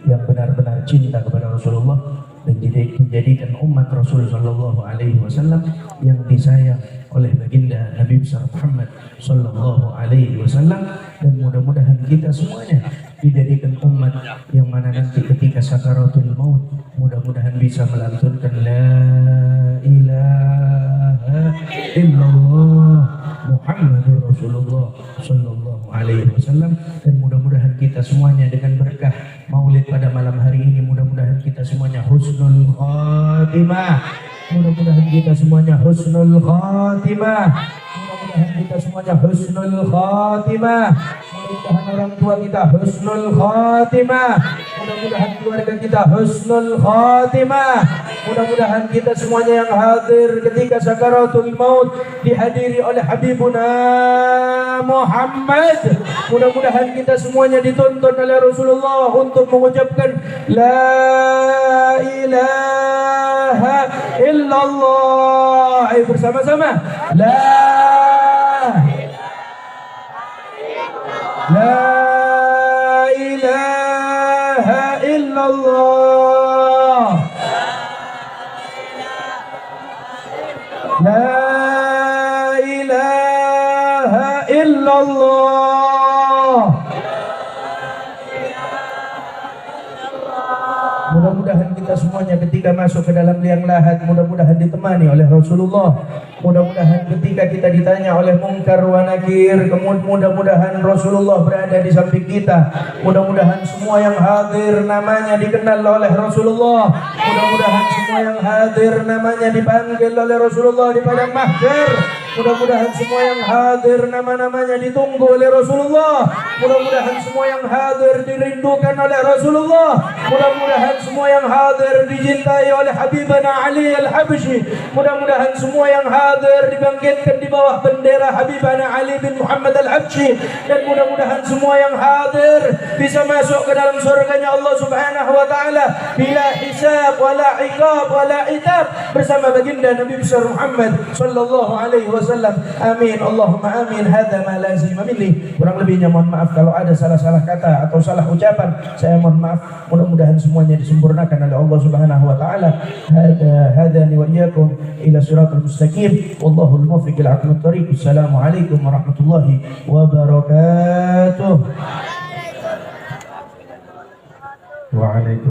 S2: yang benar-benar cinta kepada Rasulullah dan dijadikan umat Rasul sallallahu alaihi wasallam yang disayang oleh baginda Nabi besar Muhammad sallallahu alaihi wasallam. Dan mudah-mudahan kita semuanya dijadikan umat yang mana nanti ketika sakaratul maut mudah-mudahan bisa melantunkan la ilaha illallah Muhammadur Rasulullah sallallahu alaihi wasallam. Dan mudah-mudahan kita semuanya dengan berkah maulid pada malam hari ini mudah-mudahan kita semuanya husnul khatimah. Mudah-mudahan kita semuanya husnul khatimah. Mudah-mudahan kita semuanya husnul khatimah. Mudah-mudahan orang tua kita husnul khatimah. Mudah-mudahan keluarga kita husnul khatimah. Mudah-mudahan kita semuanya yang hadir ketika sakaratul maut dihadiri oleh Habibuna Muhammad. Mudah-mudahan kita semuanya dituntun oleh Rasulullah untuk mengucapkan la ilaha illallah. Ayo bersama-sama. La ilaha illallah. La ilaha illallah. Mudah-mudahan kita semuanya ketika masuk ke dalam liang lahat mudah-mudahan ditemani oleh Rasulullah. Mudah-mudahan ketika kita ditanya oleh mungkar wa nakir, mudah-mudahan Rasulullah berada di samping kita. Mudah-mudahan semua yang hadir namanya dikenal oleh Rasulullah. Mudah-mudahan semua yang hadir namanya dipanggil oleh Rasulullah di padang mahsyar. Mudah-mudahan semua yang hadir nama-namanya ditunggu oleh Rasulullah. Mudah-mudahan semua yang hadir dirindukan oleh Rasulullah. Mudah-mudahan semua yang hadir dicintai oleh Habibana Ali Al-Habsyi. Mudah-mudahan semua yang hadir dibangkitkan di bawah bendera Habibana Ali bin Muhammad Al-Habsyi. Dan mudah-mudahan semua yang hadir bisa masuk ke dalam surganya Allah Subhanahu wa taala bila hisab wala iqab wala itab bersama baginda Nabi besar Muhammad sallallahu alaihi wasallam. Amin Allahumma amin. Hadza ma lazima minni. Kurang lebihnya mohon maaf kalau ada salah-salah kata atau salah ucapan, saya mohon maaf. Mudah-mudahan semuanya disempurnakan oleh Allah Subhanahu wa taala. Hadani wa iyyakum ila siratal mustaqim. Wallahul muwaffiq ila aqwamit thariq. Assalamualaikum warahmatullahi wabarakatuh. Waalaikumsalam.